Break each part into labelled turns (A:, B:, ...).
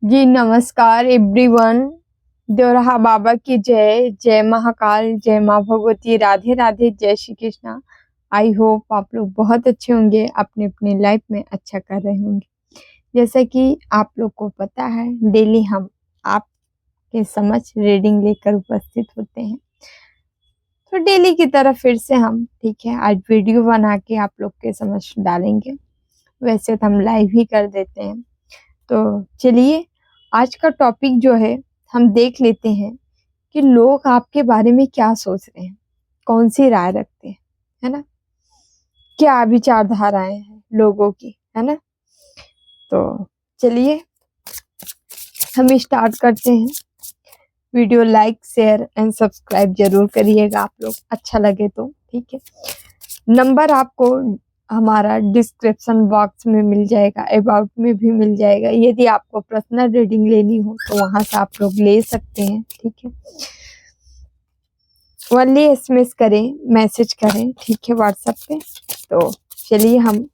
A: जी नमस्कार एवरीवन। देवराहा बाबा की जय। जय महाकाल, जय माँ भगवती, राधे राधे, जय श्री कृष्णा। आई होप आप लोग बहुत अच्छे होंगे, अपने अपने लाइफ में अच्छा कर रहे होंगे। जैसा कि आप लोग को पता है, डेली हम आपके समक्ष रीडिंग लेकर उपस्थित होते हैं। तो डेली की तरह फिर से हम आज वीडियो बना के आप लोग के समक्ष डालेंगे। वैसे तो हम लाइव ही कर देते हैं। तो चलिए आज का टॉपिक जो है हम देख लेते हैं कि लोग आपके बारे में क्या सोच रहे हैं, कौन सी राय रखते हैं, है ना, क्या विचारधाराएं हैं लोगों की, है ना। तो चलिए हम स्टार्ट करते हैं। Video like share and subscribe जरूर करिएगा आप लोग, अच्छा लगे तो। ठीक है, नंबर आपको हमारा डिस्क्रिप्शन बॉक्स में मिल जाएगा, अबाउट में भी मिल जाएगा। यदि आपको पर्सनल रीडिंग लेनी हो तो वहां से आप लोग ले सकते हैं। ठीक है, ओनली एसएमएस करें, मैसेज करें, ठीक है, व्हाट्सएप पे। तो चलिए हम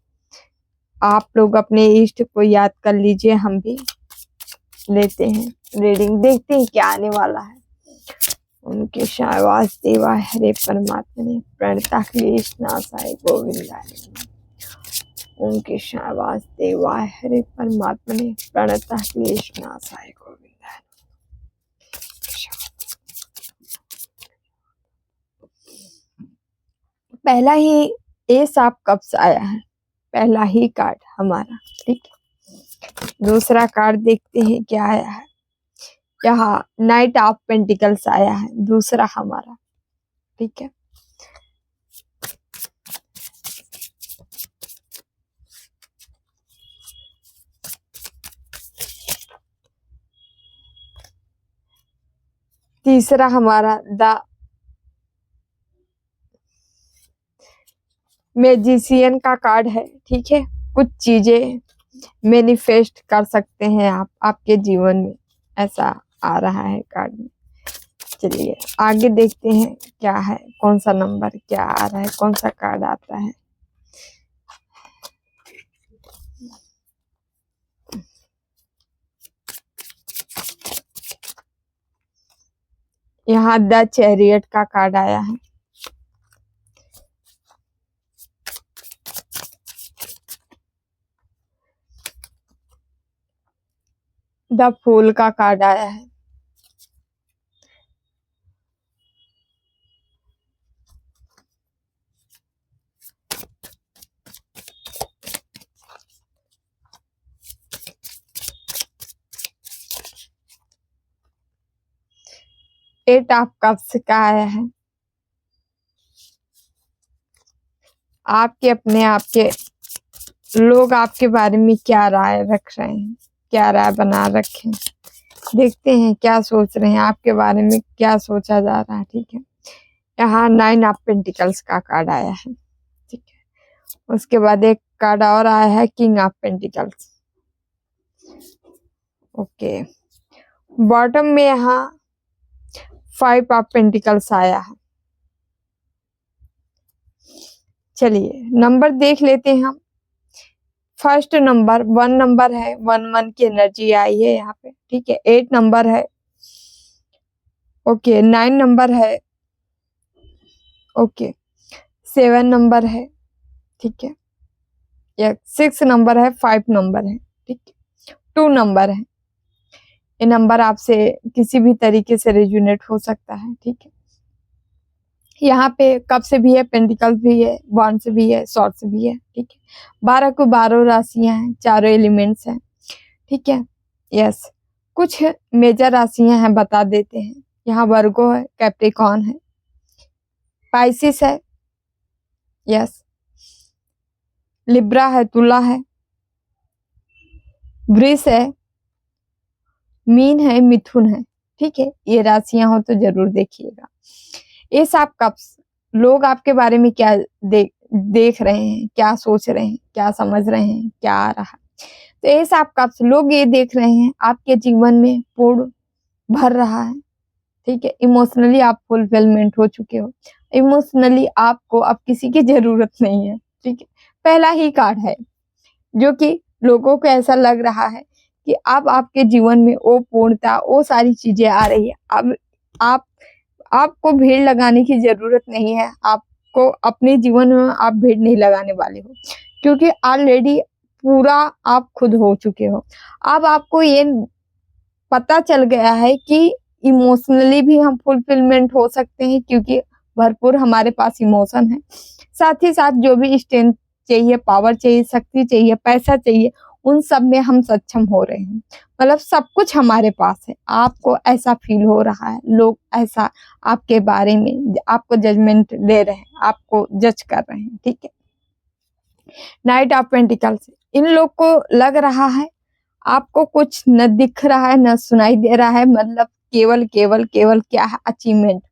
A: आप लोग अपने इष्ट को याद कर लीजिए, हम भी लेते हैं रीडिंग, देखते हैं क्या आने वाला है। उनके शाहवास देवा हरे परमात्मा ने प्रणता क्लेश नाशाय गोविंदाय। उनके शाहवास देवा हरे परमात्मा ने प्रणता क्लेश नाशाय गोविंदाय। पहला ही ए साहब कब से आया है, पहला ही कार्ड हमारा। ठीक है, दूसरा कार्ड देखते हैं क्या आया है। यहाँ नाइट ऑफ पेंटिकल्स आया है दूसरा हमारा। ठीक है, तीसरा हमारा द मैजिशियन का कार्ड है। ठीक है, कुछ चीजें मैनिफेस्ट कर सकते हैं आप आपके जीवन में, ऐसा आ रहा है कार्ड में। चलिए आगे देखते हैं क्या है, कौन सा नंबर क्या आ रहा है, कौन सा कार्ड आता है। यहाँ द चैरियट का कार्ड आया है। द फूल का कार्ड आया है। एट ऑफ कप्स का आया है। आपके अपने आपके लोग आपके बारे में क्या राय रख रहे हैं, क्या राय बना रखे हैं, देखते हैं क्या सोच रहे हैं आपके बारे में, क्या सोचा जा रहा है। ठीक है, यहाँ नाइन ऑफ पेंटिकल्स का कार्ड आया है। ठीक है, उसके बाद एक कार्ड और आया है, king of pentacles. Okay, bottom में यहाँ फाइव ऑफ पेंटिकल्स आया है। चलिए नंबर देख लेते हैं हम। फर्स्ट नंबर 1 नंबर है, 1 की एनर्जी आई है यहाँ पे। ठीक है, 8 नंबर है। ओके, 9 नंबर है। ओके, 7 नंबर है। ठीक है, या 6 नंबर है, 5 नंबर है। ठीक है, 2 नंबर है। ये नंबर आपसे किसी भी तरीके से रेजोनेट हो सकता है। ठीक है, यहाँ पे कप से भी है, पेंटिकल्स भी है, बॉन्ड से भी है, शॉर्ट से भी है। ठीक है, 12 को 12 राशियां हैं, चारों एलिमेंट्स हैं। ठीक है, यस, कुछ मेजर राशियां हैं बता देते हैं। यहाँ वर्गो है, कैप्रिकॉन है, पाइसिस है, यस, लिब्रा है, तुला है, वृष है, मीन है, मिथुन है। ठीक है, ये राशियां हो तो जरूर देखिएगा। ये सब कप्स लोग आपके बारे में क्या देख रहे हैं, क्या सोच रहे हैं, क्या समझ रहे हैं, क्या आ रहा है। तो ये सब कप्स लोग ये देख रहे हैं आपके जीवन में पूर्ण भर रहा है। ठीक है, इमोशनली आप फुलफिलमेंट हो चुके हो, इमोशनली आपको अब किसी की जरूरत नहीं है। ठीक है, पहला ही कार्ड है जो कि लोगों को ऐसा लग रहा है कि अब आपके जीवन में वो पूर्णता, वो सारी चीजें आ रही है। अब आप आपको भीड़ लगाने की जरूरत नहीं है। आपको अपने जीवन में आप भीड़ नहीं लगाने वाले हो, क्योंकि ऑलरेडी पूरा आप खुद हो चुके हो। अब आपको ये पता चल गया है कि इमोशनली भी हम फुलफिलमेंट हो सकते हैं, क्योंकि भरपूर हमारे पास इमोशन है। साथ ही साथ जो भी स्ट्रेंथ चाहिए, पावर चाहिए, शक्ति चाहिए, पैसा चाहिए, उन सब में हम सक्षम हो रहे हैं। मतलब सब कुछ हमारे पास है। आपको ऐसा फील हो रहा है, लोग ऐसा आपके बारे में आपको जजमेंट दे रहे हैं, आपको जज कर रहे हैं, ठीक है। नाइट ऑफ पेंटिकल्स, इन लोग को लग रहा है आपको कुछ न दिख रहा है, न सुनाई दे रहा है। मतलब केवल केवल केवल क्या है, अचीवमेंट,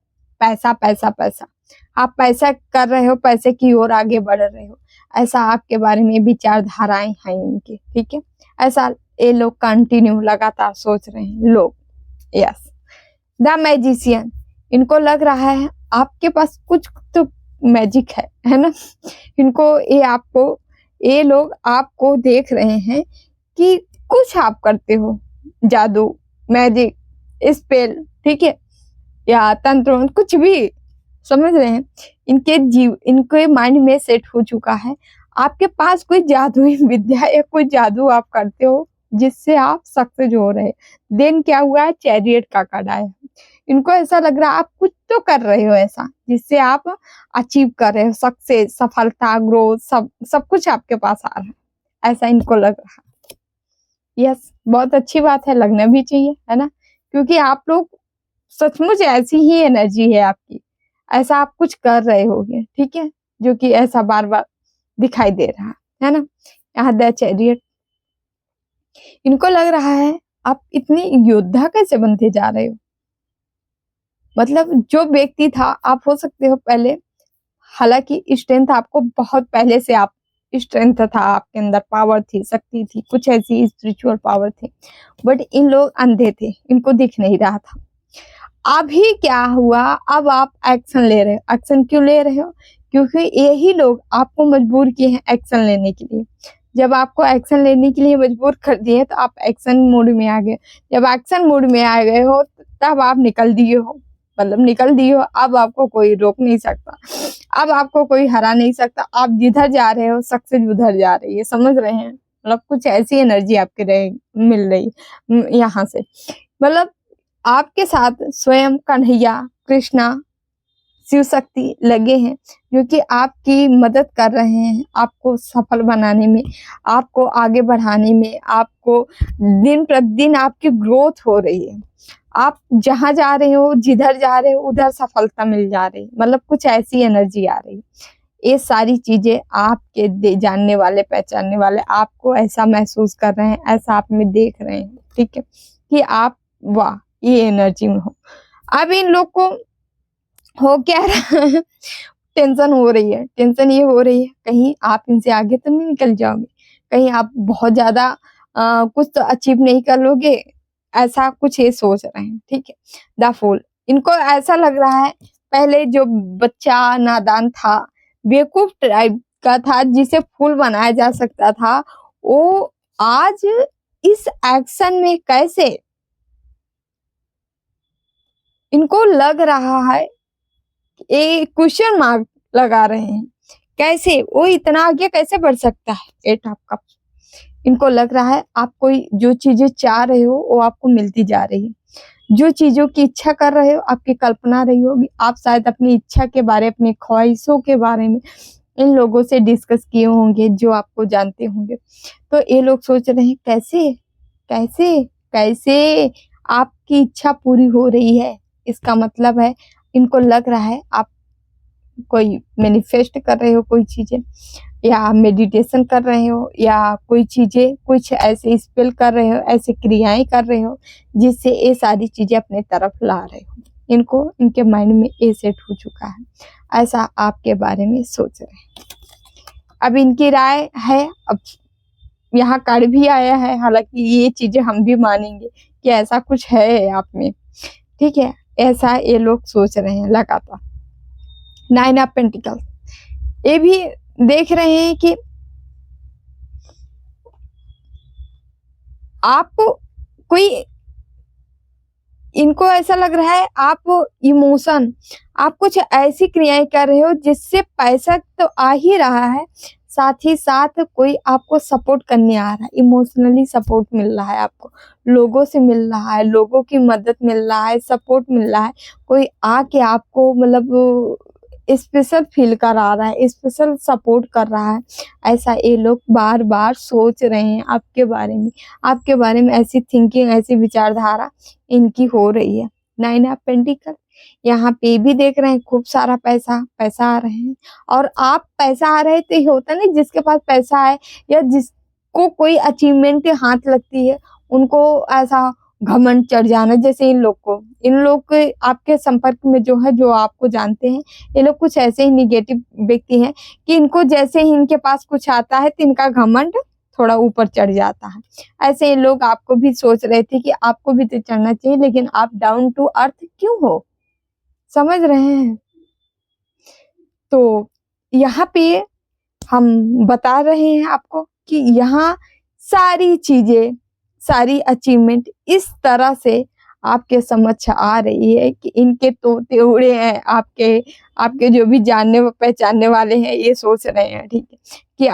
A: पैसा पैसा पैसा। आप पैसा कर रहे हो, पैसे की ओर आगे बढ़ रहे हो, ऐसा आपके बारे में विचारधाराएं हैं इनकी, ठीक है। ऐसा ये लोग कंटिन्यू लगातार सोच रहे हैं लोग। यस, द मैजिशियन, इनको लग रहा है आपके पास कुछ तो मैजिक है ना। इनको ये लोग आपको देख रहे हैं कि कुछ आप करते हो, जादू, मैजिक, स्पेल, ठीक है, या तंत्र, कुछ भी, समझ रहे हैं। इनके माइंड में सेट हो चुका है आपके पास कोई जादुई विद्या या कोई जादू आप करते हो जिससे आप सक्सेस हो रहे। देन क्या हुआ है, चैरियट का कार्ड आया। इनको ऐसा लग रहा है आप कुछ तो कर रहे हो ऐसा जिससे आप अचीव कर रहे हो, सक्सेस, सफलता, ग्रोथ, सब कुछ आपके पास आ रहा है, ऐसा इनको लग रहा है। यस, बहुत अच्छी बात है, लगना भी चाहिए, है ना, क्योंकि आप लोग सचमुच ऐसी ही एनर्जी है आपकी, ऐसा आप कुछ कर रहे होगे, ठीक है, जो कि ऐसा बार बार दिखाई दे रहा है ना। यहाँ द चैरियट, इनको लग रहा है आप इतनी योद्धा कैसे बनते जा रहे हो। मतलब जो व्यक्ति था, आप हो सकते हो पहले, हालांकि स्ट्रेंथ आपको बहुत पहले से आप स्ट्रेंथ था, आपके अंदर पावर थी, शक्ति थी, कुछ ऐसी स्पिरिचुअल पावर थी, बट इन लोग अंधे थे, इनको दिख नहीं रहा था। अभी क्या हुआ, अब आप एक्शन ले रहे हो। एक्शन क्यों ले रहे हो, क्योंकि यही लोग आपको मजबूर किए हैं एक्शन लेने के लिए। जब आपको एक्शन लेने के लिए मजबूर कर दिए तो आप एक्शन मोड में आ गए। जब एक्शन मोड में आ गए हो तब आप निकल दिए हो, मतलब निकल दिए हो। अब आपको कोई रोक नहीं सकता, अब आपको कोई हरा नहीं सकता। आप जिधर जा रहे हो सक्सेस उधर जा रही है, समझ रहे हैं। मतलब कुछ ऐसी एनर्जी आपके मिल रही यहाँ से। मतलब आपके साथ स्वयं कन्हैया, कृष्णा, शिव शक्ति लगे हैं, जो कि आपकी मदद कर रहे हैं, आपको सफल बनाने में, आपको आगे बढ़ाने में। आपको दिन प्रतिदिन आपकी ग्रोथ हो रही है। आप जहां जा रहे हो, जिधर जा रहे हो, उधर सफलता मिल जा रही है। मतलब कुछ ऐसी एनर्जी आ रही है। ये सारी चीजें आपके जानने वाले, पहचानने वाले आपको ऐसा महसूस कर रहे हैं, ऐसा आप में देख रहे हैं, ठीक है, कि आप वाह ये एनर्जी में हो। अब इन लोग को हो क्या रहा है, टेंशन हो रही है। टेंशन ये हो रही है कहीं आप इनसे आगे तो नहीं निकल जाओगे, कहीं आप बहुत ज्यादा कुछ तो अचीव नहीं कर लोगे, ऐसा कुछ ये सोच रहे हैं, ठीक है। द फूल, इनको ऐसा लग रहा है पहले जो बच्चा नादान था, बेवकूफ टाइप का था, जिसे फूल बनाया जा सकता था, वो आज इस एक्शन में कैसे, इनको लग रहा है एक क्वेश्चन मार्क लगा रहे हैं, कैसे वो इतना आगे कैसे बढ़ सकता है। एट ऑफ कप, इनको लग रहा है आप कोई जो चीजें चाह रहे हो वो आपको मिलती जा रही है। जो चीजों की इच्छा कर रहे हो, आपकी कल्पना रही होगी, आप शायद अपनी इच्छा के बारे, अपनी ख्वाहिशों के बारे में इन लोगों से डिस्कस किए होंगे जो आपको जानते होंगे। तो ये लोग सोच रहे हैं कैसे कैसे कैसे आपकी इच्छा पूरी हो रही है। इसका मतलब है इनको लग रहा है आप कोई मैनिफेस्ट कर रहे हो, कोई चीजें, या मेडिटेशन कर रहे हो, या कोई चीजें, कुछ ऐसे स्पेल कर रहे हो, ऐसे क्रियाएं कर रहे हो जिससे ये सारी चीजें अपने तरफ ला रहे हो। इनको, इनके माइंड में ये सेट हो चुका है, ऐसा आपके बारे में सोच रहे हैं। अब इनकी राय है, अब यहाँ कार्ड भी आया है, हालांकि ये चीजें हम भी मानेंगे कि ऐसा कुछ है आप में, ठीक है। ऐसा ये लोग सोच रहे हैं लगातार। 9 ऑफ पेंटिकल्स, ये भी देख रहे हैं कि आप कोई, इनको ऐसा लग रहा है आप इमोशन, आप कुछ ऐसी क्रियाएं कर रहे हो जिससे पैसा तो आ ही रहा है, साथ ही साथ कोई आपको सपोर्ट करने आ रहा है, इमोशनली सपोर्ट मिल रहा है आपको, लोगों से मिल रहा है, लोगों की मदद मिल रहा है, सपोर्ट मिल रहा है, कोई आके आपको मतलब स्पेशल फील करा रहा है, स्पेशल सपोर्ट कर रहा है। ऐसा ये लोग बार बार सोच रहे हैं आपके बारे में ऐसी थिंकिंग, ऐसी विचारधारा इनकी हो रही है। 9 ऑफ पेंटिकल, यहाँ पे भी देख रहे हैं खूब सारा पैसा आ रहे हैं, और आप पैसा आ रहे तो ये होता नहीं, जिसके पास पैसा है या जिसको कोई अचीवमेंट हाथ लगती है उनको ऐसा घमंड चढ़ जाना। जैसे इन लोग के आपके संपर्क में जो है, जो आपको जानते हैं, ये लोग कुछ ऐसे ही निगेटिव व्यक्ति हैं कि इनको जैसे ही इनके पास कुछ आता है तो इनका घमंड थोड़ा ऊपर चढ़ जाता है। ऐसे ये लोग आपको भी सोच रहे थे कि आपको भी तो चढ़ना चाहिए, लेकिन आप डाउन टू अर्थ क्यों हो, समझ रहे हैं? तो यहाँ पे हम बता रहे हैं आपको कि यहाँ सारी चीजें, सारी अचीवमेंट इस तरह से आपके समक्ष आ रही है कि इनके तोते उड़े हैं, आपके जो भी जानने पहचानने वाले हैं ये सोच रहे हैं, ठीक है, कि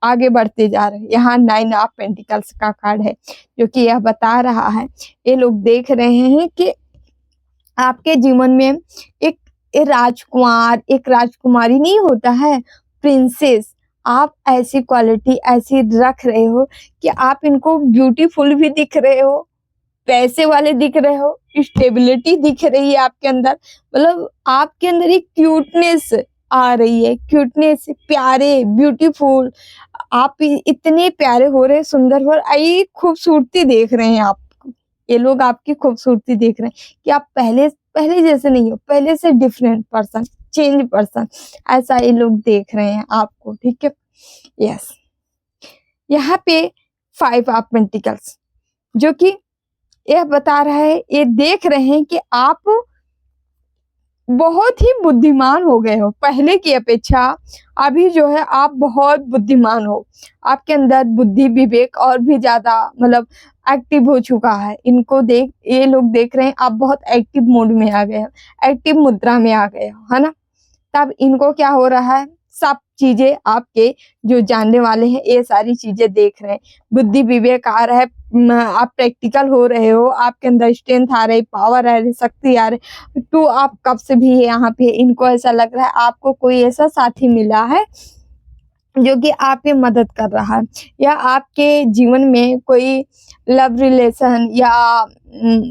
A: आगे बढ़ते जा रहे हैं। यहाँ 9 ऑफ पेंटिकल्स का कार्ड है जो कि यह बता रहा है, ये लोग देख रहे हैं कि आपके जीवन में एक राजकुमार, एक राजकुमारी नहीं होता है, प्रिंसेस, आप ऐसी क्वालिटी ऐसी रख रहे हो कि आप इनको ब्यूटीफुल भी दिख रहे हो, पैसे वाले दिख रहे हो, स्टेबिलिटी दिख रही है आपके अंदर, मतलब आपके अंदर एक क्यूटनेस आ रही है, क्यूटनेस, प्यारे, ब्यूटीफुल, आप इतने प्यारे हो रहे, सुंदर हो रहे, खूबसूरती देख रहे हैं आप, ये लोग आपकी खूबसूरती देख रहे हैं कि आप पहले जैसे नहीं हो, पहले से डिफरेंट पर्सन, चेंज पर्सन, ऐसा ये लोग देख रहे हैं आपको, ठीक है। यस, यहाँ पे 5 ऑफ पेंटिकल्स जो कि यह बता रहा है, ये देख रहे हैं कि आप बहुत ही बुद्धिमान हो गए हो, पहले की अपेक्षा अभी जो है आप बहुत बुद्धिमान हो, आपके अंदर बुद्धि विवेक और भी ज्यादा मतलब एक्टिव हो चुका है। ये लोग देख रहे हैं आप बहुत एक्टिव मोड में आ गए हो, एक्टिव मुद्रा में आ गए हो, है ना। तब इनको क्या हो रहा है, सब चीजें आपके जो जानने वाले हैं ये सारी चीजें देख रहे हैं, बुद्धि विवेक आ रहा है, आप प्रैक्टिकल हो रहे हो, आपके अंदर स्ट्रेंथ आ रही, पावर आ रही, शक्ति आ रही। तो आप कब से भी यहाँ पे, इनको ऐसा लग रहा है आपको कोई ऐसा साथी मिला है जो कि आपकी मदद कर रहा है, या आपके जीवन में कोई लव रिलेशन या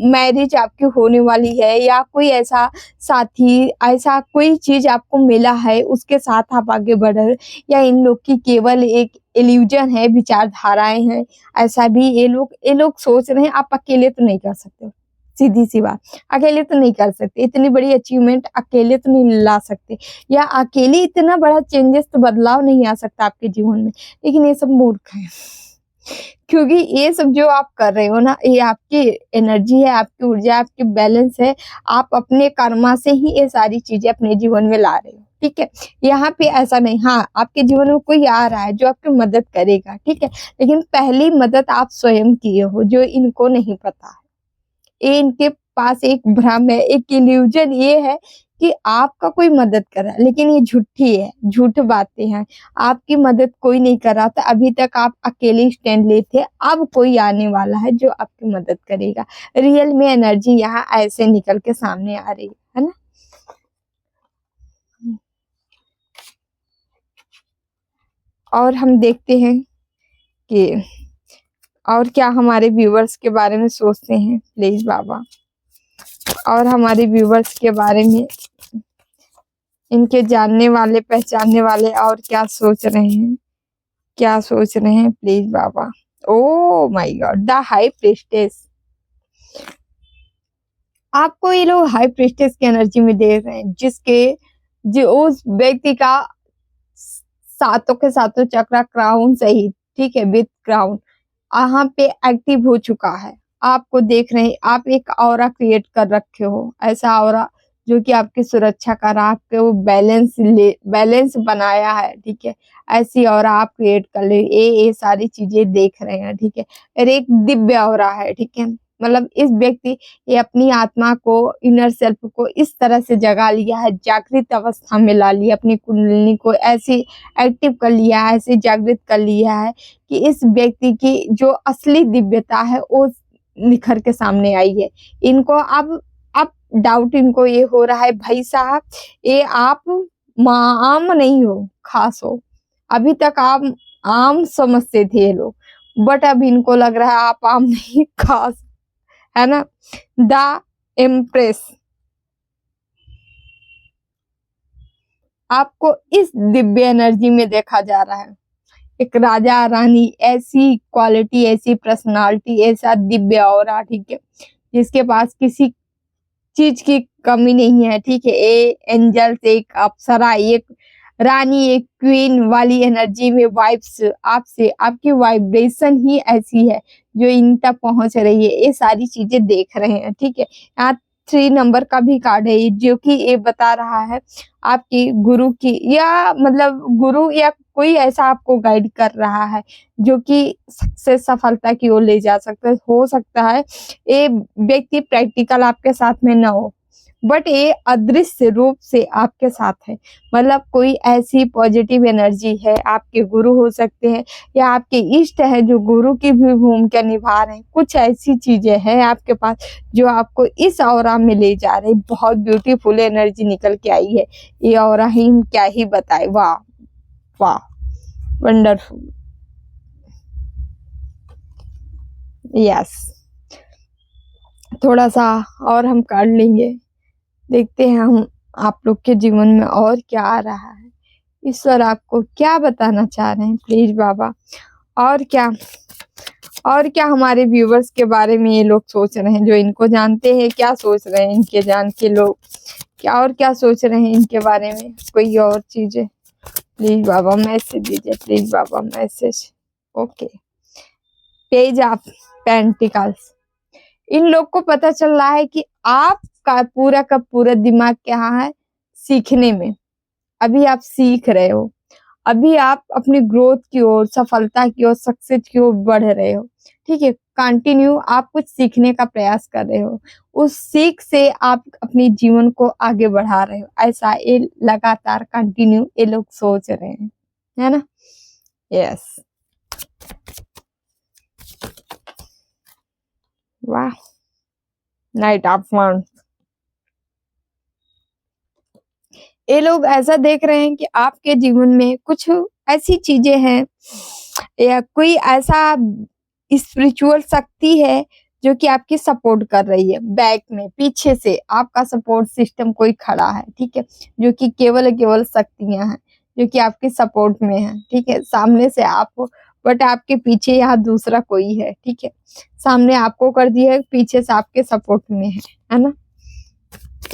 A: मैरिज आपकी होने वाली है, या कोई ऐसा साथी, ऐसा कोई चीज आपको मिला है उसके साथ आप आगे बढ़ रहे हो, या इन लोग की केवल एक इल्यूजन है, विचारधाराएं हैं। ऐसा भी ये लोग सोच रहे हैं आप अकेले तो नहीं कर सकते, सीधी सी बात, अकेले तो नहीं कर सकते, इतनी बड़ी अचीवमेंट अकेले तो नहीं ला सकते, या अकेले इतना बड़ा चेंजेस तो बदलाव नहीं आ सकता आपके जीवन में। लेकिन ये सब मूर्ख है, क्योंकि ये सब जो आप कर रहे हो ना, ये आपकी एनर्जी है, आपकी ऊर्जा, आपकी बैलेंस है, आप अपने कर्मा से ही ये सारी चीजें अपने जीवन में ला रहे हो, ठीक है। यहाँ पे ऐसा नहीं, हाँ आपके जीवन में कोई आ रहा है जो आपकी मदद करेगा, ठीक है, लेकिन पहली मदद आप स्वयं किए हो, जो इनको नहीं पता है। ये इनके पास एक भ्रम है, एक इल्यूजन ये है कि आपका कोई मदद कर रहा है, लेकिन ये झूठी है, झूठ बातें हैं। आपकी मदद कोई नहीं कर रहा था, अभी तक आप अकेले स्टैंड ले थे, अब कोई आने वाला है जो आपकी मदद करेगा। रियल में एनर्जी यहाँ ऐसे निकल के सामने आ रही है ना। और हम देखते हैं कि और क्या हमारे व्यूवर्स के बारे में सोचते हैं, प्लीज बाबा, और हमारे व्यूवर्स के बारे में, इनके जानने वाले पहचानने वाले और क्या सोच रहे हैं, क्या सोच रहे हैं, please Baba. Oh my God, the high priestess, आपको ये लोग हाई प्रीस्टेस की एनर्जी में देख रहे हैं, जो उस व्यक्ति का सातों के सातों चक्रा क्राउन सहित, ठीक है, विद क्राउन यहाँ पे एक्टिव हो चुका है। आपको देख रहे हैं, आप एक ऑरा क्रिएट कर रखे हो, ऐसा ऑरा जो कि आपकी सुरक्षा कर आपके वो बैलेंस बनाया है, ठीक है। ऐसी ऑरा आप क्रिएट कर ले, ये सारी चीजें देख रहे हैं, ठीक है। और एक दिव्य ऑरा है, ठीक है। मतलब इस व्यक्ति ये अपनी आत्मा को, इनर सेल्फ को इस तरह से जगा लिया है, जागृत अवस्था में ला लिया, अपनी कुंडलिनी को ऐसी एक्टिव कर लिया है, ऐसे जागृत कर लिया है कि इस व्यक्ति की जो असली दिव्यता है वो निखर के सामने आई है। इनको अब डाउट इनको ये हो रहा है, भाई साहब ये आप आम नहीं हो, खास हो। अभी तक आप आम समझते थे ये लोग, बट अब इनको लग रहा है आप आम नहीं खास, है ना। द एम्प्रेस, आपको इस दिव्य एनर्जी में देखा जा रहा है। एक राजा रानी, ऐसी क्वालिटी, ऐसी पर्सनालिटी, ऐसा दिव्य ऑरा, ठीक है, जिसके पास किसी चीज की कमी नहीं है, ठीक है। एंजल्स, एक अप्सरा, एक रानी, एक क्वीन वाली एनर्जी में वाइब्स आपसे, आपकी वाइब्रेशन ही ऐसी है जो इन तक पहुंच रही है। ये सारी चीजें देख रहे हैं, ठीक है। यहाँ 3 नंबर का भी कार्ड है जो कि ये बता रहा है आपकी गुरु की, या मतलब गुरु या कोई ऐसा आपको गाइड कर रहा है जो कि सक्सेस, सफलता की ओर ले जा सकता है। हो सकता है ये व्यक्ति प्रैक्टिकल आपके साथ में न हो, बट ये अदृश्य रूप से आपके साथ है। मतलब कोई ऐसी पॉजिटिव एनर्जी है, आपके गुरु हो सकते हैं या आपके इष्ट है जो गुरु की भी भूमिका निभा रहे हैं। कुछ ऐसी चीजें हैं आपके पास जो आपको इस ऑरा में ले जा रही। बहुत ब्यूटीफुल एनर्जी निकल के आई है। ये ऑरा ही क्या ही बताए, वाह वाह, वंडरफुल, यस। थोड़ा सा और हम कर लेंगे, देखते हैं हम आप लोग के जीवन में और क्या आ रहा है, ईश्वर आपको क्या बताना चाह रहे हैं, प्लीज बाबा। और क्या हमारे व्यूवर्स के बारे में ये लोग सोच रहे हैं, जो इनको जानते हैं, क्या सोच रहे हैं इनके जान के लोग, क्या सोच रहे हैं इनके बारे में, कोई और चीजें। प्लीज बाबा मैसेज दीजिए, प्लीज बाबा message. Okay, page of pentacles, इन लोग को पता चल रहा है कि आपका पूरा का पूरा दिमाग क्या है, सीखने में। अभी आप सीख रहे हो, अभी आप अपनी ग्रोथ की ओर, सफलता की ओर, सक्सेस की ओर बढ़ रहे हो, ठीक है। कंटिन्यू आप कुछ सीखने का प्रयास कर रहे हो, उस सीख से आप अपने जीवन को आगे बढ़ा रहे हो। ऐसा ये लगातार कंटिन्यू ये लोग सोच रहे हैं, है ना। यस, वाह, नाइट ऑफ वांड्स। ये लोग ऐसा देख रहे हैं कि आपके जीवन में कुछ ऐसी चीजें हैं या कोई ऐसा स्पिरिचुअल शक्ति है जो कि आपकी सपोर्ट कर रही है। बैक में, पीछे से आपका सपोर्ट सिस्टम कोई खड़ा है, ठीक है, जो कि केवल शक्तियां हैं जो कि आपके सपोर्ट में है, ठीक है। सामने से आप, बट आपके पीछे यहाँ दूसरा कोई है, ठीक है। सामने आपको कर दिया है, पीछे से आपके सपोर्ट में है ना।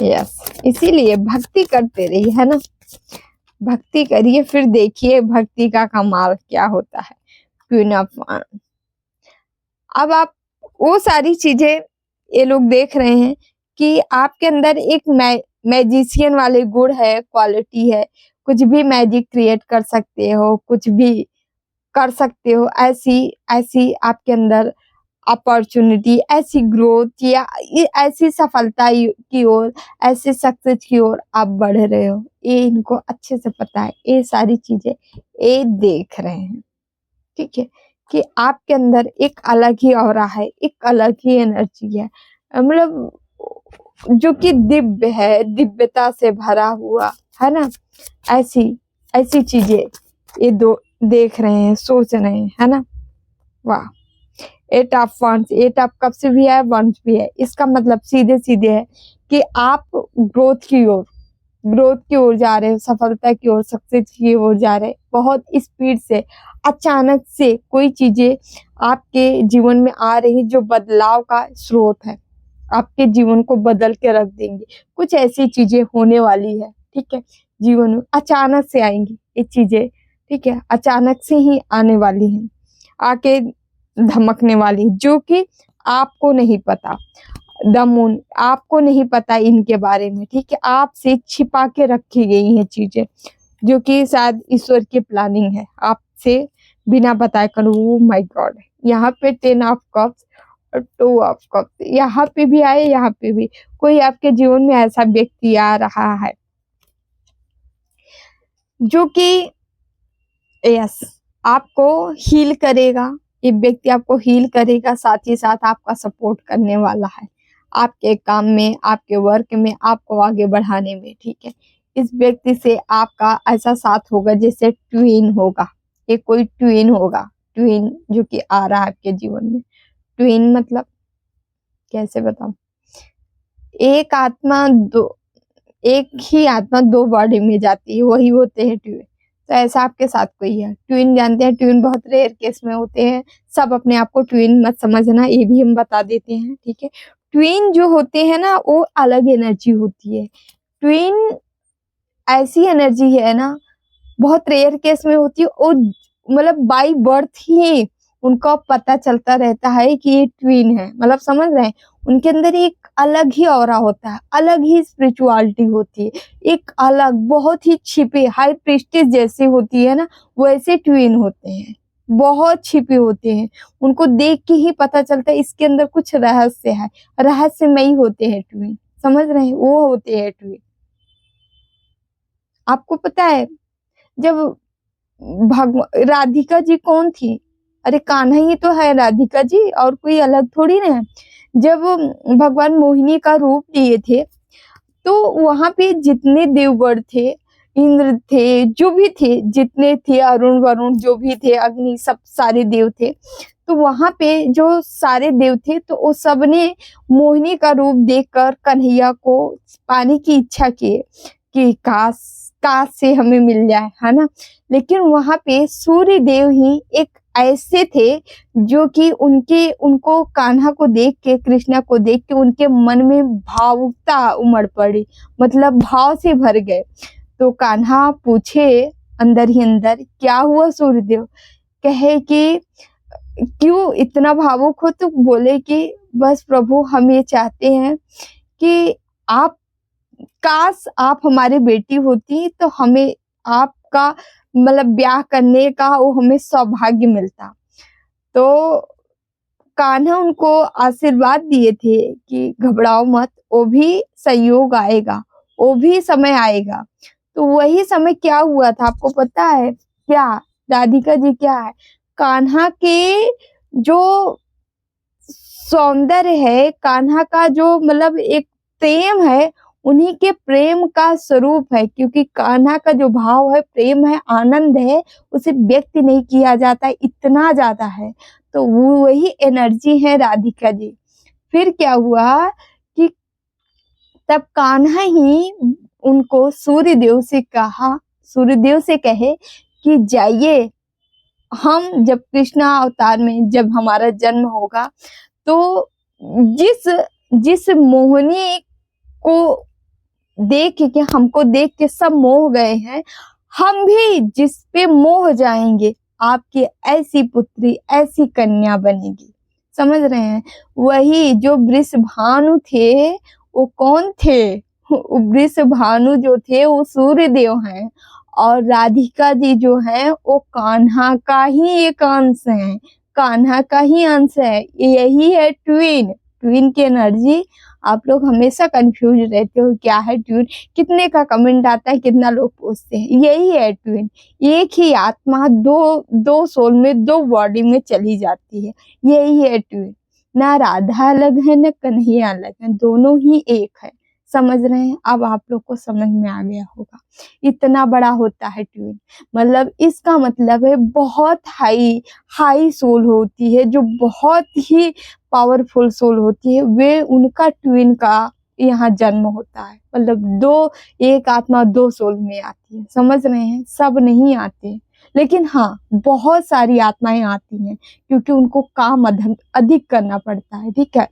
A: यस, इसीलिए भक्ति करते रहिए, है ना। भक्ति करिए, फिर देखिए भक्ति का कमाल क्या होता है। क्वीन ऑफ वांड, अब आप वो सारी चीजें ये लोग देख रहे हैं कि आपके अंदर एक मैजिशियन वाले गुण है, क्वालिटी है। कुछ भी मैजिक क्रिएट कर सकते हो, कुछ भी कर सकते हो। ऐसी आपके अंदर अपॉर्चुनिटी, ऐसी ग्रोथ या ऐसी सफलता की ओर, ऐसे सक्सेस की ओर आप बढ़ रहे हो। ये इनको अच्छे से पता है, ये सारी चीजें ये देख रहे हैं, ठीक है, कि आपके अंदर एक अलग ही ऑरा है, एक अलग ही एनर्जी है, मतलब जो कि दिव्य है, दिव्यता से भरा हुआ है ना। ऐसी चीजें ये दो देख रहे हैं, सोच रहे हैं, है ना। वाह, 8 ऑफ वांड्स, 8 ऑफ कप्स भी है, वांड्स भी है। इसका मतलब सीधे है कि आप ग्रोथ की ओर जा रहे हो, सफलता की ओर, सक्सेस की ओर जा रहे हैं। बहुत स्पीड से, अचानक से कोई चीजें आपके जीवन में आ रही जो बदलाव का स्रोत है, आपके जीवन को बदल के रख देंगे। कुछ ऐसी चीजें होने वाली है, ठीक है, जीवन में अचानक से आएंगी ये चीजें, ठीक है, अचानक से ही आने वाली हैं, आके धमकने वाली, जो कि आपको नहीं पता। द मून, आपको नहीं पता इनके बारे में, ठीक है, आपसे छिपा के रखी गई हैं चीजें, जो कि शायद ईश्वर की प्लानिंग है आपसे बिना बताए करूँ। ओ माय गॉड, यहाँ पे 10 ऑफ कप्स और 2 ऑफ कप्स, यहाँ पे भी आए, यहाँ पे भी। कोई आपके जीवन में ऐसा व्यक्ति आ रहा है जो कि यस आपको हील करेगा। ये व्यक्ति आपको हील करेगा, साथ ही साथ आपका सपोर्ट करने वाला है आपके काम में, आपके वर्क में, आपको आगे बढ़ाने में, ठीक है। इस व्यक्ति से आपका ऐसा साथ होगा जैसे ट्विन होगा, ये कोई ट्विन होगा, ट्विन जो कि आ रहा है आपके जीवन में। ट्विन मतलब कैसे बताऊं, एक आत्मा दो, एक ही आत्मा दो बॉडी में जाती है, वही होते हैं ट्विन। तो ऐसा आपके साथ कोई है। ट्विन जानते हैं, ट्विन बहुत रेयर केस में होते हैं, सब अपने आप को ट्विन मत समझना, ये भी हम बता देते हैं, ठीक है। ट्विन जो होते हैं ना, वो अलग एनर्जी होती है। ट्विन ऐसी एनर्जी है ना, बहुत रेयर केस में होती है, वो मतलब बाय बर्थ ही उनको पता चलता रहता है कि ये ट्विन है, मतलब समझ रहे हैं, उनके अंदर एक अलग ही ऑरा होता है, अलग ही स्पिरिचुअलिटी होती है, एक अलग बहुत ही छिपे हाई प्रीस्टेस जैसे होती है ना, वैसे ट्विन होते हैं, बहुत छिपे होते हैं, उनको देख के ही पता चलता है इसके अंदर कुछ रहस्य है, रहस्यमयी होते हैं ट्विन, समझ रहे हैं, वो होते हैं ट्विन। आपको पता है जब राधिका जी कौन थी? अरे कान्हा ही तो है राधिका जी, और कोई अलग थोड़ी ना है। जब भगवान मोहिनी का रूप लिए थे, तो वहां पे जितने देवगण थे, इंद्र थे, जो भी थे, जितने थे, अरुण वरुण जो भी थे, अग्नि, सब सारे देव थे। तो वहां पे जो सारे देव थे, तो वो सब ने मोहिनी का रूप देखकर कन्हैया को पाने की इच्छा की कि काश काश से हमें मिल जाए, है ना। लेकिन वहां पे सूर्य देव ही एक ऐसे थे जो कि उनको कान्हा को देख के, कृष्णा को देख के उनके मन में भावुकता उमड़ पड़ी, मतलब भाव से भर गए। तो कान्हा पूछे अंदर ही अंदर, क्या हुआ सूर्यदेव? कहे कि क्यों इतना भावुक हो? तो बोले कि बस प्रभु, हम ये चाहते हैं कि आप, काश आप हमारी बेटी होती तो हमें आपका मतलब ब्याह करने का वो हमें सौभाग्य मिलता। तो कान्हा उनको आशीर्वाद दिए थे कि घबराओ मत, वो भी संयोग आएगा, वो भी समय आएगा। तो वही समय क्या हुआ था आपको पता है क्या? राधिका जी क्या है, कान्हा के जो सौंदर्य है, कान्हा का जो मतलब एक प्रेम है, उन्हीं के प्रेम का स्वरूप है, क्योंकि कान्हा का जो भाव है, प्रेम है, आनंद है, उसे व्यक्त नहीं किया जाता, इतना ज्यादा है। तो वो वही एनर्जी है राधिका जी। फिर क्या हुआ कि तब कान्हा ही उनको सूर्यदेव से कहा, सूर्यदेव से कहे कि जाइए, हम जब कृष्णा अवतार में जब हमारा जन्म होगा, तो जिस जिस मोहिनी को देख के, हमको देख के सब मोह गए हैं, हम भी जिस पे मोह जाएंगे, आपकी ऐसी पुत्री, ऐसी कन्या बनेगी। समझ रहे हैं? वही जो वृषभानु थे, वो कौन थे? वृषभानु जो थे वो सूर्यदेव हैं, और राधिका जी जो है वो कान्हा का ही एक अंश है, कान्हा का ही अंश है। यही है ट्विन। ट्विन की एनर्जी, आप लोग हमेशा कंफ्यूज रहते हो क्या है ट्विन, कितने का कमेंट आता है, कितना लोग पूछते हैं, यही है ट्विन। एक ही आत्मा दो सोल में, दो बॉडी में चली जाती है, यही है ट्विन। ना राधा अलग है, ना कन्हैया अलग है, दोनों ही एक है। समझ रहे हैं? अब आप लोग को समझ में आ गया होगा, इतना बड़ा होता है ट्विन। मतलब इसका मतलब है बहुत हाई हाई सोल होती है, जो बहुत ही पावरफुल सोल होती है, वे उनका ट्विन का यहाँ जन्म होता है। मतलब दो, एक आत्मा दो सोल में आती है। समझ रहे हैं? सब नहीं आते, लेकिन हाँ बहुत सारी आत्माएं आती हैं, क्योंकि उनको काम अधिक करना पड़ता है, ठीक है।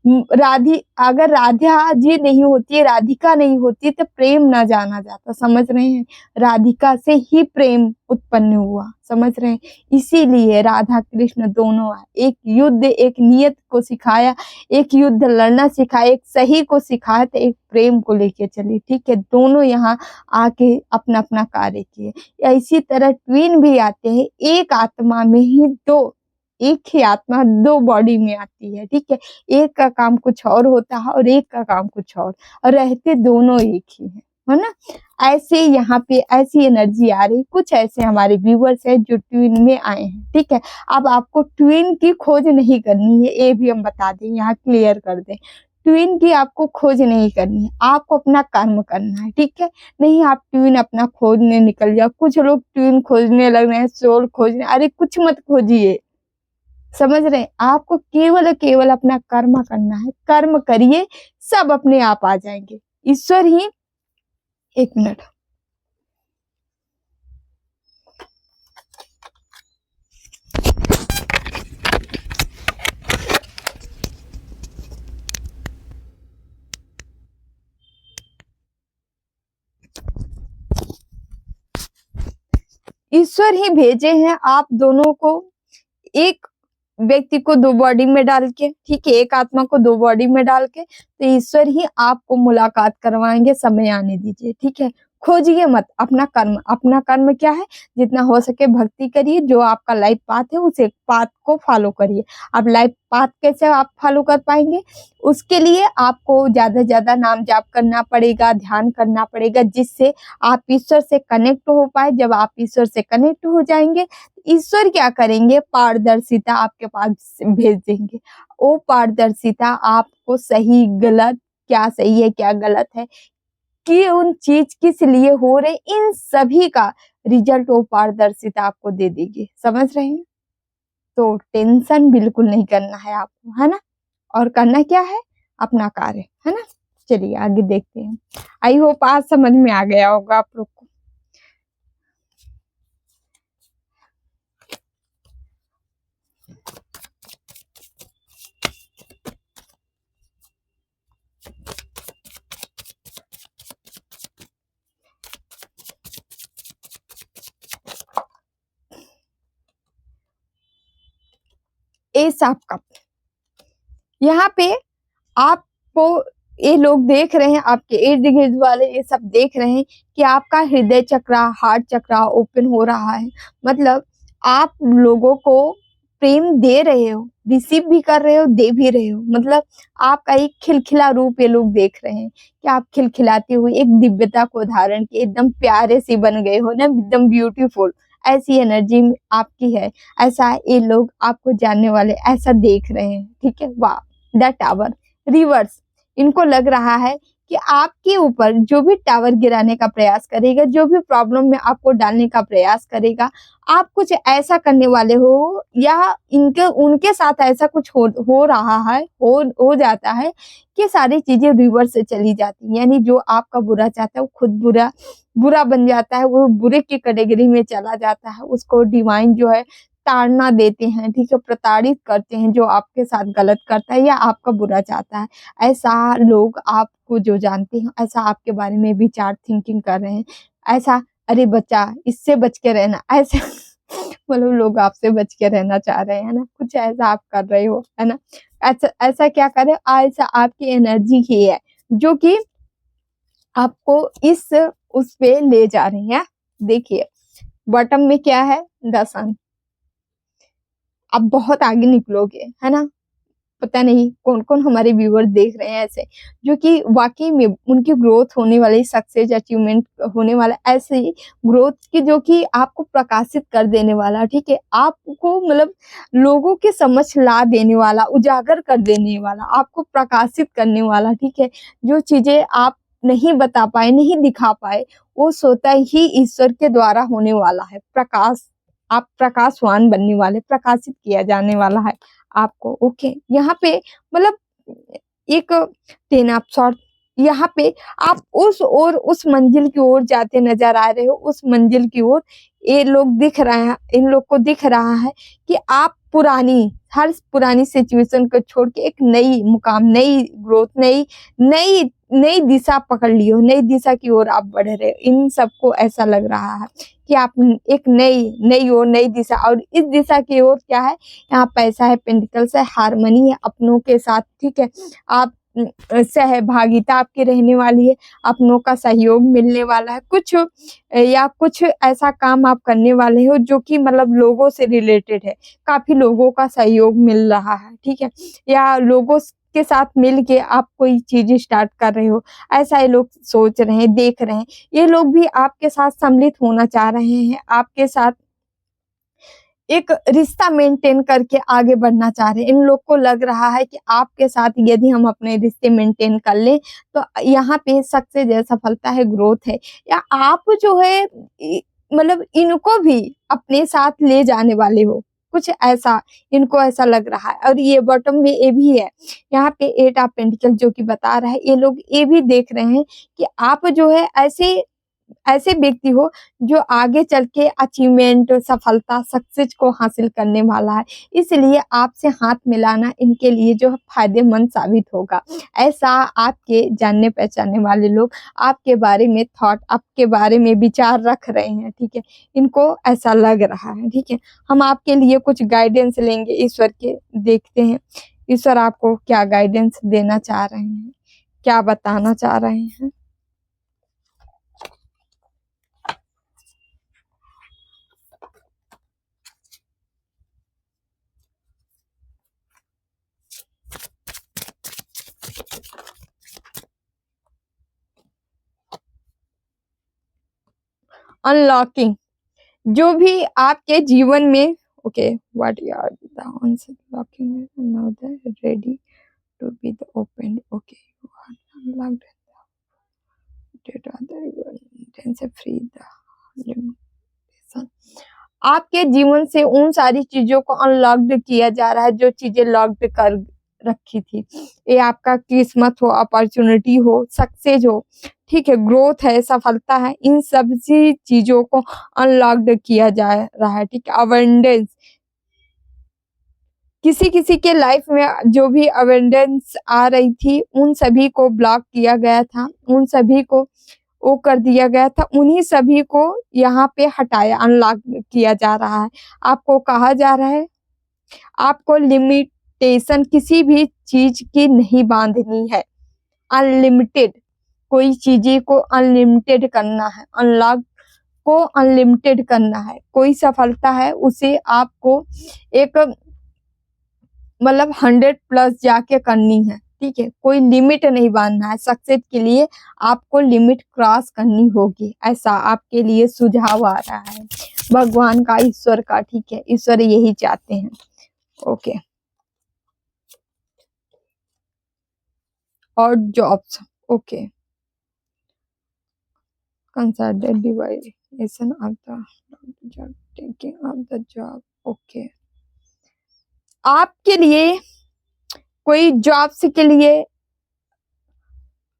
A: अगर राधा जी नहीं होती, राधिका नहीं होती तो प्रेम ना जाना जाता, समझ रहे हैं। राधिका से ही प्रेम उत्पन्न हुआ, समझ रहे हैं। इसीलिए राधा कृष्ण दोनों एक युद्ध, एक नियत को सिखाया, एक युद्ध लड़ना सिखाया, एक सही को सिखाया, तो एक प्रेम को लेके चली, ठीक है। दोनों यहाँ आके अपना अपना कार्य किए। इसी तरह ट्विन भी आते हैं, एक आत्मा में ही दो, एक ही आत्मा दो बॉडी में आती है, ठीक है। एक का काम कुछ और होता है और एक का काम कुछ और रहते दोनों एक ही है ना। ऐसे यहाँ पे ऐसी एनर्जी आ रही। कुछ ऐसे हमारे व्यूवर्स हैं जो ट्विन में आए हैं, ठीक है। अब आपको ट्विन की खोज नहीं करनी है, ये भी हम बता दें, यहाँ क्लियर कर दें। ट्विन की आपको खोज नहीं करनी है, आपको अपना कर्म करना है, ठीक है। नहीं आप ट्विन अपना खोजने निकल जाओ। कुछ लोग ट्विन खोजने लग रहे हैं, सोल खोजने, अरे कुछ मत खोजिए, समझ रहे हैं। आपको केवल केवल अपना कर्म करना है, कर्म करिए, सब अपने आप आ जाएंगे। ईश्वर ही, एक मिनट, ईश्वर ही भेजे हैं आप दोनों को, एक व्यक्ति को दो बॉडी में डाल के, ठीक है, एक आत्मा को दो बॉडी में डाल के, तो ईश्वर ही आपको मुलाकात करवाएंगे। समय आने दीजिए, ठीक है। खोजिए मत अपना कर्म। अपना कर्म क्या है, जितना हो सके भक्ति करिए, जो आपका लाइफ पाथ है उसे पाथ को फॉलो करिए। अब लाइफ पाथ कैसे आप फॉलो कर पाएंगे, उसके लिए आपको ज्यादा से ज्यादा नाम जाप करना पड़ेगा, ध्यान करना पड़ेगा, जिससे आप ईश्वर से कनेक्ट हो पाए। जब आप ईश्वर से कनेक्ट हो जाएंगे, ईश्वर क्या करेंगे, पारदर्शिता आपके पास भेज देंगे। वो पारदर्शिता आपको सही गलत, क्या सही है क्या गलत है, कि उन चीज किस लिए हो रहे, इन सभी का रिजल्ट वो पारदर्शिता आपको दे देगी, समझ रहे हैं। तो टेंशन बिल्कुल नहीं करना है आपको, है ना। और करना क्या है, अपना कार्य, है ना। चलिए आगे देखते हैं। आई होप आज समझ में आ गया होगा आप लोग को। एस ऑफ कप, यहाँ पे आपको ये लोग देख रहे हैं, आपके इर्द गिर्द वाले ये सब देख रहे हैं कि आपका हृदय चक्रा, हार्ट चक्रा ओपन हो रहा है। मतलब आप लोगों को प्रेम दे रहे हो, रिसीव भी कर रहे हो, दे भी रहे हो। मतलब आपका एक खिलखिला रूप ये लोग देख रहे हैं कि आप खिलखिलाते हुए एक दिव्यता को धारण किए एकदम प्यारे से बन गए हो ना, एकदम ब्यूटीफुल। ऐसी एनर्जी आपकी है, ऐसा ये लोग आपको जानने वाले ऐसा देख रहे हैं, ठीक है। वाह, द टावर रिवर्स, इनको लग रहा है कि आपके ऊपर जो भी टावर गिराने का प्रयास करेगा, जो भी प्रॉब्लम में आपको डालने का प्रयास करेगा, आप कुछ ऐसा करने वाले हो, या इनके उनके साथ ऐसा कुछ हो रहा है, हो जाता है कि सारी चीजें रिवर्स से चली जाती है। यानी जो आपका बुरा चाहता है वो खुद बुरा बुरा बन जाता है, वो बुरे की कैटेगरी में चला जाता है। उसको डिवाइन जो है ताड़ना देते हैं, ठीक है, प्रताड़ित करते हैं, जो आपके साथ गलत करता है या आपका बुरा चाहता है। ऐसा लोग आपको जो जानते हैं, ऐसा आपके बारे में विचार थिंकिंग कर रहे हैं, ऐसा अरे बच्चा इससे बच के रहना, ऐसे मतलब लोग आपसे बच के रहना चाह रहे हैं ना, कुछ ऐसा आप कर रहे हो, है ना। ऐसा ऐसा क्या करे, ऐसा आपकी एनर्जी ही है जो कि आपको इस उस पे ले जा रही है। देखिए बॉटम में क्या है, द सन। आप बहुत आगे निकलोगे, है ना। पता नहीं कौन कौन हमारे व्यूअर देख रहे हैं ऐसे, जो कि वाकई में उनकी ग्रोथ होने वाली, सक्सेस अचीवमेंट होने वाला, ऐसे ग्रोथ की जो कि आपको प्रकाशित कर देने वाला, ठीक है। आपको मतलब लोगों के समझ ला देने वाला, उजागर कर देने वाला, आपको प्रकाशित करने वाला, ठीक है। जो चीजें आप नहीं बता पाए, नहीं दिखा पाए, वो स्वतः ही ईश्वर के द्वारा होने वाला है। प्रकाश, आप प्रकाशवान बनने वाले, प्रकाशित किया जाने वाला है आपको, ओके। यहाँ पे मतलब एक 10 ऑफ सॉर्ट, यहाँ पे आप उस ओर, उस मंजिल की ओर जाते नजर आ रहे हो, उस मंजिल की ओर ये लोग दिख रहे हैं, इन लोग को दिख रहा है कि आप हर पुरानी सिचुएशन को छोड़ के एक नई मुकाम, नई ग्रोथ, नई नई नई दिशा पकड़ ली हो, नई दिशा की ओर आप बढ़ रहे हो। इन सबको ऐसा लग रहा है कि आप एक नई ओर, नई दिशा, और इस दिशा की ओर क्या है, यहाँ पैसा है, पेंटिकल्स है, हारमनी है अपनों के साथ, ठीक है। आप सहभागिता आपकी रहने वाली है, अपनों का सहयोग मिलने वाला है, कुछ ऐसा काम आप करने वाले हो जो कि मतलब लोगों से रिलेटेड है, काफी लोगों का सहयोग मिल रहा है, ठीक है, या लोगों के साथ मिल के आप कोई चीज स्टार्ट कर रहे हो, ऐसा ये लोग सोच रहे हैं, देख रहे हैं। ये लोग भी आपके साथ सम्मिलित होना चाह रहे हैं, आपके साथ एक रिश्ता मेंटेन करके आगे बढ़ना चाह रहे हैं। इन लोग को लग रहा है कि आपके साथ यदि हम अपने रिश्ते मेंटेन कर लें तो यहाँ पे सक्सेस है, सफलता है, ग्रोथ है, या आप जो है मतलब इनको भी अपने साथ ले जाने वाले हो, कुछ ऐसा इनको ऐसा लग रहा है। और ये बॉटम में ये भी है, यहाँ पे 8 ऑफ पेंटिकल जो कि बता रहा है, ये लोग ये भी देख रहे हैं कि आप जो है ऐसे व्यक्ति हो जो आगे चल के अचीवमेंट, सफलता, सक्सेस को हासिल करने वाला है, इसलिए आपसे हाथ मिलाना इनके लिए जो है फायदेमंद साबित होगा। ऐसा आपके जानने पहचानने वाले लोग आपके बारे में आपके बारे में विचार रख रहे हैं, ठीक है, इनको ऐसा लग रहा है, ठीक है। हम आपके लिए कुछ गाइडेंस लेंगे ईश्वर के, देखते हैं ईश्वर आपको क्या गाइडेंस देना चाह रहे हैं, क्या बताना चाह रहे हैं। अनलॉकिंग, जो भी आपके जीवन में, okay, what are the answer, locking now the ready to be the open, okay, unlocked data the से फ्री द लिमिटेशन। आपके जीवन से उन सारी चीजों को अनलॉक्ड किया जा रहा है जो चीजें लॉक्ड कर रखी थी। ये आपका किस्मत हो, अपॉर्चुनिटी हो, सक्सेस हो, ठीक है, ग्रोथ है, सफलता है, इन सब चीजों को अनलॉक्ड किया जा रहा है, ठीक है। अबंडेंस, किसी किसी के लाइफ में जो भी अबंडेंस आ रही थी उन सभी को ब्लॉक किया गया था, उन सभी को वो कर दिया गया था, उन्हीं सभी को यहाँ पे हटाया, अनलॉक किया जा रहा है। आपको कहा जा रहा है आपको लिमिटेशन किसी भी चीज की नहीं बांधनी है, अनलिमिटेड, कोई चीजें को अनलिमिटेड करना है, अनलॉक को अनलिमिटेड करना है। कोई सफलता है उसे आपको एक मतलब 100+ जाके करनी है, ठीक है, कोई लिमिट नहीं बांधना है। सक्सेस के लिए आपको लिमिट क्रॉस करनी होगी, ऐसा आपके लिए सुझाव आ रहा है भगवान का, ईश्वर का, ठीक है, ईश्वर यही चाहते हैं, ओके। और jobs, okay, consider division of the job, taking of the job, okay. आपके लिए कोई जॉब्स के लिए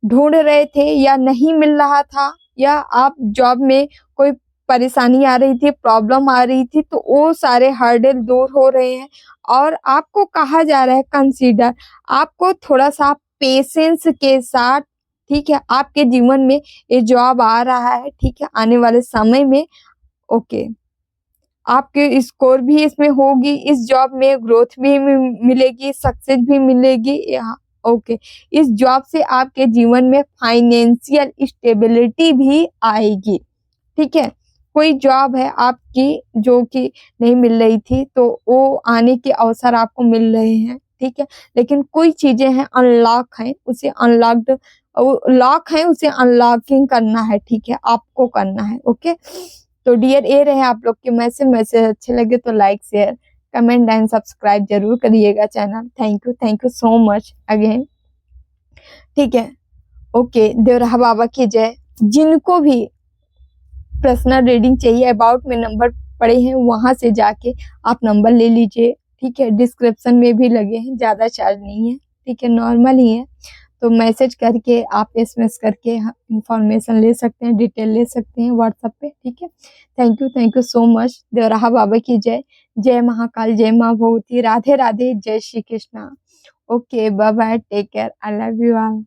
A: ढूंढ रहे थे या नहीं मिल रहा था, या आप जॉब में कोई परेशानी आ रही थी, प्रॉब्लम आ रही थी, तो वो सारे हर्डल दूर हो रहे हैं। और आपको कहा जा रहा है कंसीडर, आपको थोड़ा सा पेशेंस के साथ, ठीक है, आपके जीवन में ये जॉब आ रहा है, ठीक है, आने वाले समय में, ओके, आपके स्कोर भी इसमें होगी, इस जॉब में ग्रोथ भी मिलेगी, सक्सेस भी मिलेगी, यहाँ, ओके। इस जॉब से आपके जीवन में फाइनेंशियल स्टेबिलिटी भी आएगी, ठीक है। कोई जॉब है आपकी जो कि नहीं मिल रही थी तो वो आने के अवसर आपको मिल रहे हैं, ठीक है, लेकिन कोई चीजें हैं अनलॉक हैं, उसे अनलॉक्ड, लॉक है उसे अनलॉकिंग करना है, ठीक है, आपको करना है, ओके। तो डियर ये रहे आप लोग के मैसेज अच्छे लगे तो like, share, comment and subscribe जरूर करिएगा channel. Thank you so much again, ठीक है, ओके। देवराहा बाबा की जय। जिनको भी पर्सनल रीडिंग चाहिए, अबाउट में नंबर पड़े हैं, वहां से जाके आप नंबर ले लीजिए, ठीक है, डिस्क्रिप्शन में भी लगे हैं, ज्यादा चार्ज नहीं है, ठीक है, नॉर्मल ही है। तो मैसेज करके आप एसएमएस करके इंफॉर्मेशन ले सकते हैं, डिटेल ले सकते हैं व्हाट्सएप पे, ठीक है। Thank you so much. Devraha Baba की जय। जय महाकाल, जय माँ भगवती, राधे राधे, जय Shri Krishna. Okay, bye bye, take care, I love you all.